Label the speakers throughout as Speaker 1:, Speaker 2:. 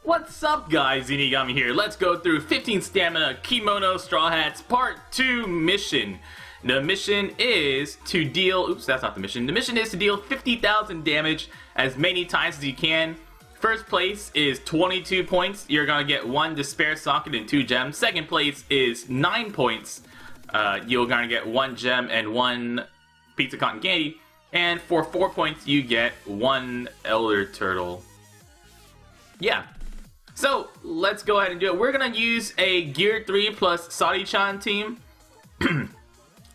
Speaker 1: What's up guys, Inigami here. Let's go through 15 Stamina Kimono Strawhats Part 2 mission. The mission is to deal, oops, that's not the mission. The mission is to deal 50,000 damage as many times as you can. First place is 22 points. You're gonna get 1 Despair Socket and 2 gems. Second place is 9 points. You're gonna get 1 gem and 1 Pizza Cotton Candy. And for 4 points, you get 1 Elder Turtle. Yeah. So, let's go ahead and do it. We're gonna use a Gear 3 plus Sadi-chan team.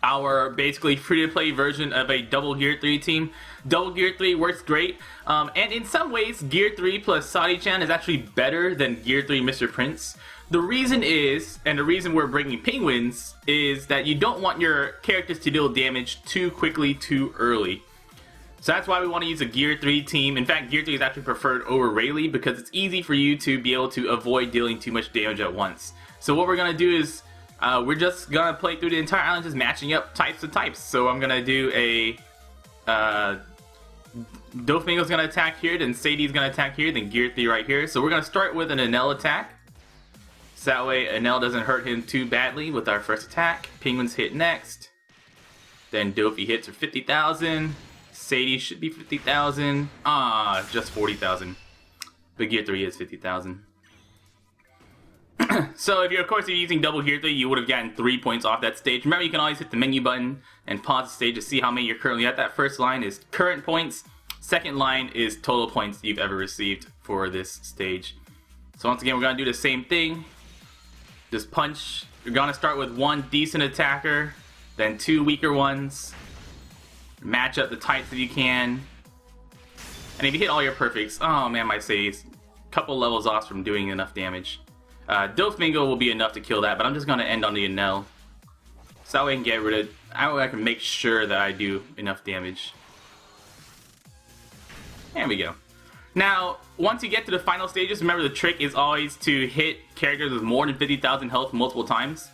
Speaker 1: Our basically free-to-play version of a double Gear 3 team. Double Gear 3 works great. And in some ways, Gear 3 plus Sadi-chan is actually better than Gear 3 Mr. Prince. The reason is, and the reason we're bringing penguins, is that you don't want your characters to deal damage too quickly, too early. So that's why we want to use a Gear 3 team. In fact, Gear 3 is actually preferred over Rayleigh because it's easy for you to be able to avoid dealing too much damage at once. So what we're going to do is, we're just going to play through the entire island just matching up types of types. So I'm going to do a... Doflamingo's going to attack here, then Sadie's going to attack here, then Gear 3 right here. So we're going to start with an Enel attack. So that way Enel doesn't hurt him too badly with our first attack. Penguins hit next. Then Dofi hits for 50,000. Sadie should be 50,000. Ah, just 40,000. But Gear 3 is 50,000. So if you're, of course, you're using double Gear 3, you would have gotten 3 points off that stage. Remember, you can always hit the menu button and pause the stage to see how many you're currently at. That first line is current points. Second line is total points you've ever received for this stage. So once again, we're going to do the same thing. Just punch. You're going to start with 1 decent attacker, then 2 weaker ones. Match up the types if you can. And if you hit all your perfects, oh man, my Sadie's a couple levels off from doing enough damage. Doflamingo will be enough to kill that, but I'm just going to end on the Enel. So that way I can get rid of, I can make sure that I do enough damage. There we go. Now, once you get to the final stages, remember the trick is always to hit characters with more than 50,000 health multiple times.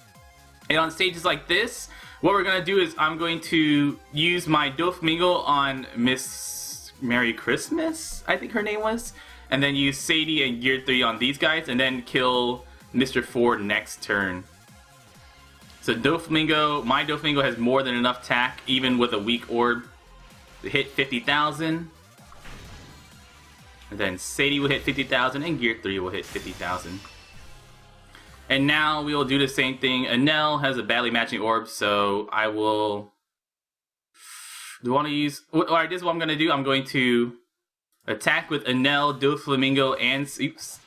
Speaker 1: And on stages like this, what we're going to do is I'm going to use my Doflamingo on Miss Merry Christmas, I think her name was. And then use Sadie and Gear 3 on these guys, and then kill Mr. 4 next turn. So Doflamingo, my Doflamingo has more than enough attack, even with a weak orb, to hit 50,000. And then Sadie will hit 50,000, and Gear 3 will hit 50,000. And now we will do the same thing. Enel has a badly matching orb, so I will... Do I want to use... Alright, this is what I'm going to do. I'm going to attack with Enel, Doflamingo, and... Oops.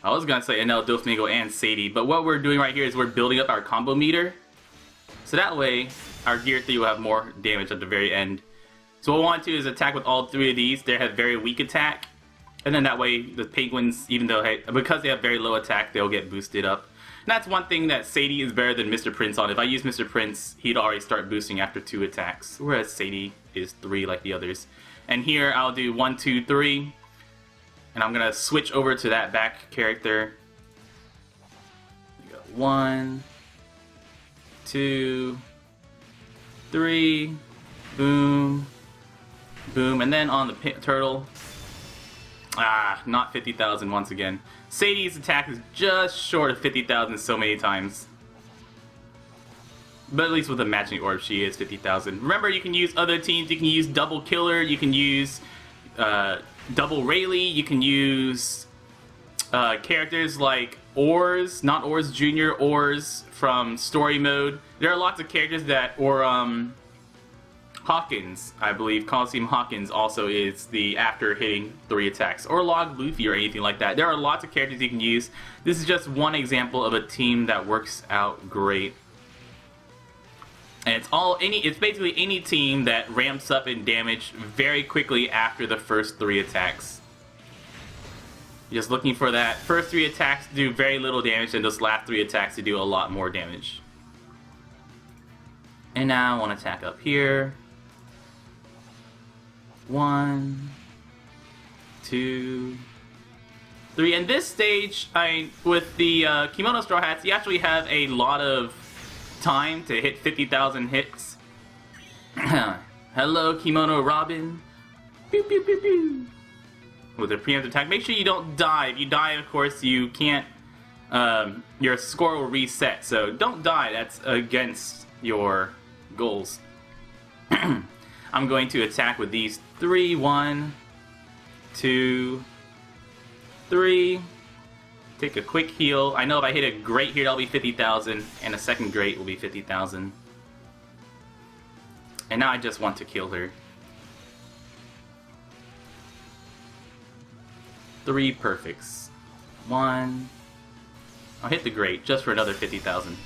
Speaker 1: I was going to say Enel, Doflamingo, and Sadie, but what we're doing right here is we're building up our combo meter. So that way, our Gear 3 will have more damage at the very end. So what I want to do is attack with all 3 of these. They have very weak attack. And then that way, the penguins, even though, because they have very low attack, they'll get boosted up. And that's one thing that Sadie is better than Mr. Prince on. If I use Mr. Prince, he'd already start boosting after 2 attacks, whereas Sadie is 3 like the others. And here, I'll do 1, 2, 3. And I'm going to switch over to that back character. We got 1, 2, 3, boom, boom. And then on the turtle... Ah, not 50,000 once again. Sadie's attack is just short of 50,000 so many times. But at least with a matching orb, she is 50,000. Remember, you can use other teams. You can use Double Killer. You can use Double Rayleigh. You can use characters like Oars, not Oars Jr., Oars from Story Mode. There are lots of characters that, or Hawkins, I believe, Colosseum Hawkins also is the after hitting 3 attacks, or Log Luffy or anything like that. There are lots of characters you can use. This is just one example of a team that works out great. And it's basically any team that ramps up in damage very quickly after the first 3 attacks. Just looking for that first 3 attacks to do very little damage, and those last 3 attacks to do a lot more damage. And now I want to attack up here. 1, 2, 3. And this stage, with the Kimono Strawhats, you actually have a lot of time to hit 50,000 hits. Hello, Kimono Robin. Pew, pew, pew, pew. with a preemptive attack. Make sure you don't die. If you die, of course, you can't, your score will reset. So don't die. That's against your goals. I'm going to attack with these 3. 1, 2, 3. Take a quick heal. I know if I hit a great here, that'll be 50,000, and a second great will be 50,000. And now I just want to kill her. 3 perfects. 1. I'll hit the great just for another 50,000.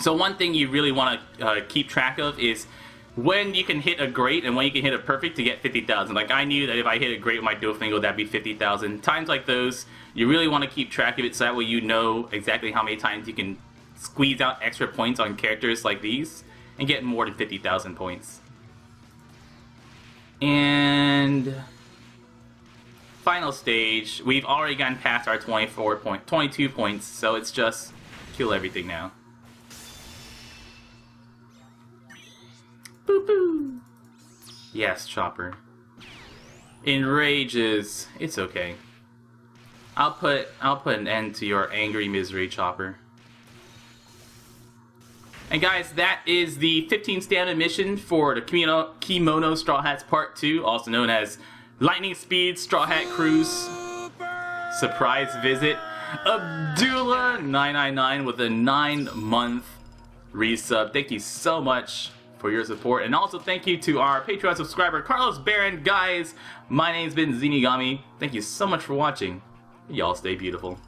Speaker 1: So one thing you really want to keep track of is when you can hit a great and when you can hit a perfect to get 50,000. Like I knew that if I hit a great with my Doflamingo, that'd be 50,000. Times like those, you really want to keep track of it so that way you know exactly how many times you can squeeze out extra points on characters like these and get more than 50,000 points. And final stage, we've already gotten past our 22 points, so it's just kill everything now. Boop boo. Yes, Chopper. Enrages. It's okay. I'll put an end to your angry misery, Chopper. And guys, that is the 15 stamina mission for the Kimono Strawhats Part 2, also known as Lightning Speed Straw Hat Cruise Surprise Visit. Abdullah999 with a 9-month resub. Thank you so much for your support, and also thank you to our Patreon subscriber Carlos Barron. Guys, my name's been Zinigami. Thank you so much for watching. Y'all stay beautiful.